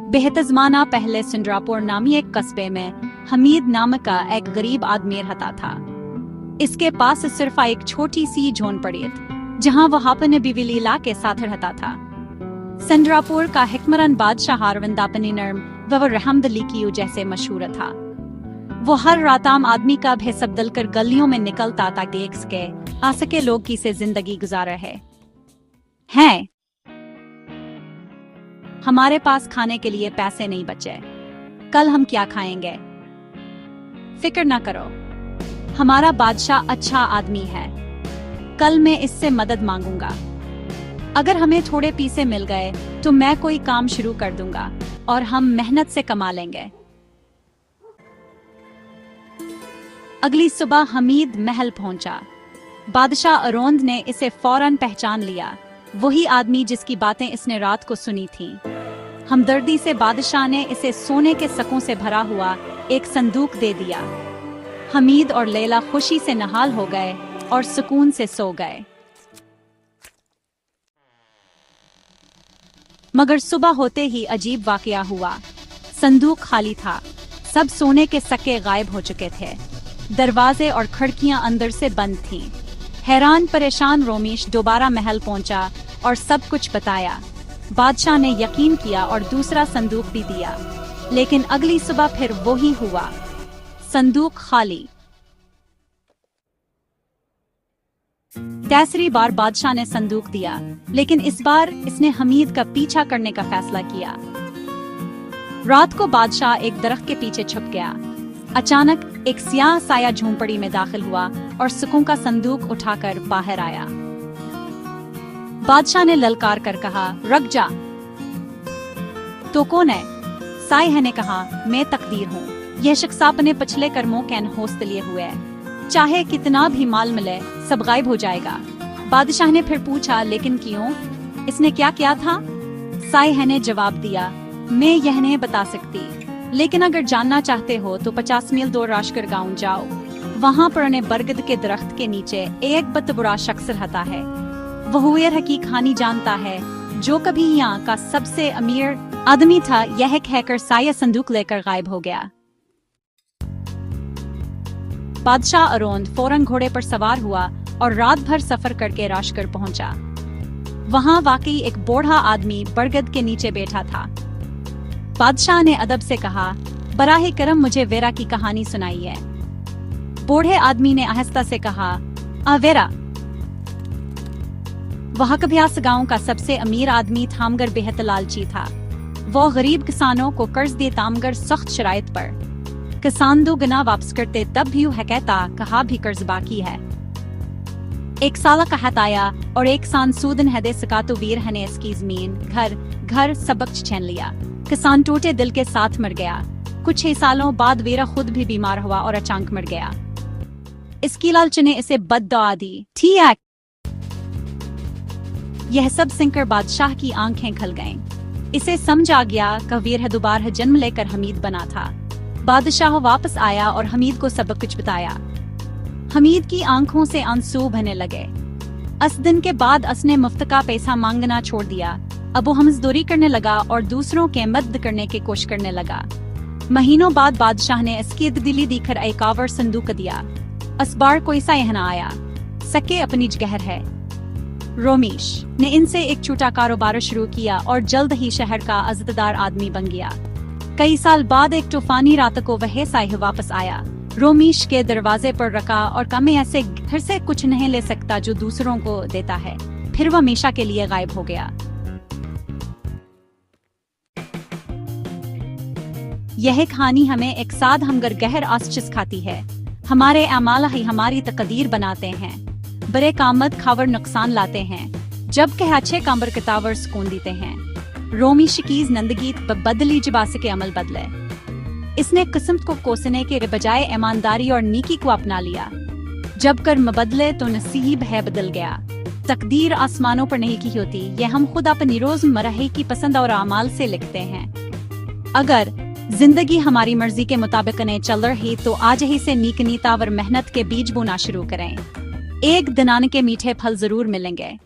बेहतज़माना पहले सिंड्रापुर नामी एक कस्बे में हमीद नाम का एक गरीब आदमी रहता था। इसके पास सिर्फ एक छोटी सी झोंपड़ी थी, जहां वह अपने बीवी लीला के साथ रहता था। सिंड्रापुर का हिकमरान बादशाह हारविंद अपनी नर्म व रहमदिली की वजह से मशहूर था। वो हर रात आम आदमी का भेष बदल कर गलियों में निकलता ताकि देख सके आ सके लोग किसे जिंदगी गुजार रहे हैं। हमारे पास खाने के लिए पैसे नहीं बचे, कल हम क्या खाएंगे? फिक्र ना करो, हमारा बादशाह अच्छा आदमी है, कल मैं इससे मदद मांगूंगा। अगर हमें थोड़े पैसे मिल गए तो मैं कोई काम शुरू कर दूंगा और हम मेहनत से कमा लेंगे। अगली सुबह हमीद महल पहुंचा। बादशाह अरोंद ने इसे फौरन पहचान लिया, वही आदमी जिसकी बातें इसने रात को सुनी थीं। हमदर्दी से बादशाह ने इसे सोने के सकों से भरा हुआ एक संदूक दे दिया। हमीद और लैला खुशी से नहाल हो गए और सुकून से सो गए। मगर सुबह होते ही अजीब वाकया हुआ। संदूक खाली था, सब सोने के सके गायब हो चुके थे। दरवाजे और खिड़कियां अंदर से बंद थीं। हैरान परेशान रोमीश दोबारा महल पहुंचा और सब कुछ बताया। बादशाह ने यकीन किया और दूसरा संदूक भी दिया, लेकिन अगली सुबह फिर वो ही हुआ, संदूक खाली। तीसरी बार बादशाह ने संदूक दिया, लेकिन इस बार इसने हमीद का पीछा करने का फैसला किया। रात को बादशाह एक दरख्त के पीछे छुप गया। अचानक एक स्याह साया झोंपड़ी में दाखिल हुआ और सुकून का संदूक उठाकर बाहर आया। बादशाह ने ललकार कर कहा, रुक जा। तो कौन है? साया ने कहा, मैं तकदीर हूँ। यह शख्स अपने पिछले कर्मों के अनहोस्त लिए हुए है, चाहे कितना भी माल मिले सब गायब हो जाएगा। बादशाह ने फिर पूछा, लेकिन क्यों? इसने क्या किया था? साया ने जवाब दिया, मैं यह नहीं बता सकती, लेकिन अगर जानना चाहते हो तो 50 मील दूर राशकर गांव जाओ। वहाँ पुराने बरगद के दरख्त के नीचे एक बदबुरा शख्स रहता है। वह की कहानी जानता है, जो कभी यहाँ का सबसे अमीर आदमी था। यह कहकर साया संदूक लेकर गायब हो गया। बादशाह अरोंद फौरन घोड़े पर सवार हुआ और रात भर सफर करके राशकर पहुंचा। वहाँ वाकई एक बूढ़ा आदमी बरगद के नीचे बैठा था। बादशाह ने अदब से कहा, बराहे करम मुझे वेरा की कहानी सुनाइए। बूढ़े आदमी ने आहिस्ता से कहा, वेरा वह कभियास गांव का सबसे अमीर आदमी थामगर बेहद लालची था। वो गरीब किसानों को कर्ज देता मगर सख्त शराइत पर। किसान दोगुना वापस करते तब भी वह कहता, कहा भी कर्ज बाकी है। एक साल का हत आया और एक सान सूदन हदे सका तो वीर हने इसकी जमीन घर सबक छीन लिया। किसान टूटे दिल के साथ मर गया। कुछ ही सालों बाद वीरा खुद भी बीमार हुआ और अचानक मर गया। इसकी लालच ने इसे बद्दुआ दी। ठीक, यह सब सुनकर बादशाह की आंखें खल गईं। इसे समझ आ गया कि वीर दोबारा जन्म लेकर हमीद बना था। बादशाह वापस आया और हमीद को सब कुछ बताया। हमीद की आंखों से आंसू बहने लगे। 10 दिन के बाद उसने मुफ्त का पैसा मांगना छोड़ दिया। अब वो मजदूरी करने लगा और दूसरों के मदद करने की कोशिश करने लगा। महीनों बाद बादशाह ने इसकी दिली दिखकर एक और संदूक दिया। इस बार कोई सा यहाँ आया, सके अपनी जगह है। रोमीश ने इनसे एक छोटा कारोबार शुरू किया और जल्द ही शहर का इज्जतदार आदमी बन गया। कई साल बाद एक तूफानी रात को वह साया वापस आया। रोमीश के दरवाजे पर रखा और कम ऐसे घर से कुछ नहीं ले सकता जो दूसरों को देता है। फिर वह हमेशा के लिए गायब हो गया। यह कहानी हमें एक साथ हमगर गहर आश्चर्य खाती है। हमारे अमाल ही हमारी तकदीर बनाते हैं। बड़े कामत खावर नुकसान लाते हैं, जबकि अच्छे कामर कितावर सुकून देते हैं। रोमी शकीज नंदगीत बदली जबास के अमल बदले। इसने किस्मत को कोसने के बजाय ईमानदारी और नीकी को अपना लिया। जब कर्म बदले तो नसीब है बदल गया। तकदीर आसमानों पर नहीं की होती, यह हम खुद अपनी रोजमर्रा की पसंद और अमाल से लिखते हैं। अगर जिंदगी हमारी मर्जी के मुताबिक नहीं चल रही तो आज ही से नीक नीता और मेहनत के बीज बोना शुरू करें। एक दिन के मीठे फल जरूर मिलेंगे।